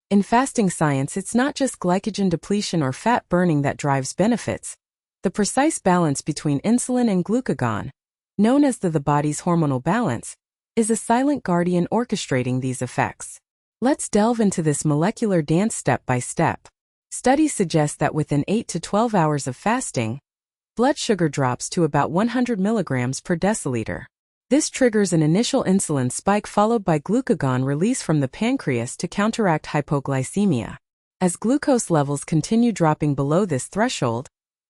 In fasting science, it's not just glycogen depletion or fat burning that drives benefits. The precise balance between insulin and glucagon, known as the body's hormonal balance, is a silent guardian orchestrating these effects. Let's delve into this molecular dance step by step. Studies suggest that within 8 to 12 hours of fasting, blood sugar drops to about 100 milligrams per deciliter. This triggers an initial insulin spike followed by glucagon release from the pancreas to counteract hypoglycemia. As glucose levels continue dropping below this threshold,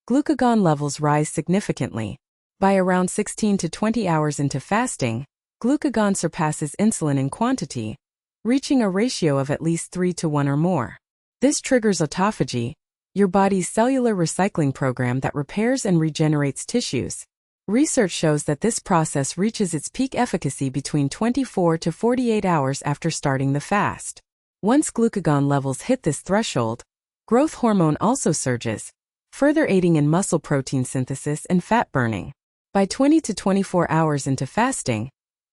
glucagon levels rise significantly. By around 16 to 20 hours into fasting, glucagon surpasses insulin in quantity, reaching a ratio of at least 3 to 1 or more. This triggers autophagy, your body's cellular recycling program that repairs and regenerates tissues. Research shows that this process reaches its peak efficacy between 24 to 48 hours after starting the fast. Once glucagon levels hit this threshold, growth hormone also surges, further aiding in muscle protein synthesis and fat burning. By 20 to 24 hours into fasting,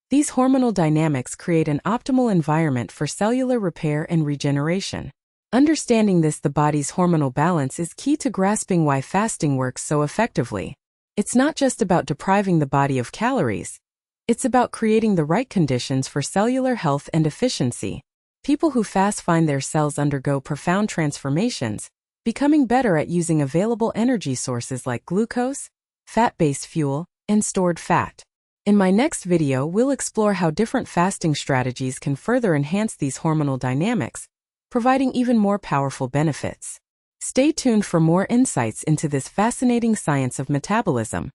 these hormonal dynamics create an optimal environment for cellular repair and regeneration. Understanding the body's hormonal balance is key to grasping why fasting works so effectively. It's not just about depriving the body of calories. It's about creating the right conditions for cellular health and efficiency. People who fast find their cells undergo profound transformations, becoming better at using available energy sources like glucose, fat-based fuel, and stored fat. In my next video, we'll explore how different fasting strategies can further enhance these hormonal dynamics, providing even more powerful benefits. Stay tuned for more insights into this fascinating science of metabolism.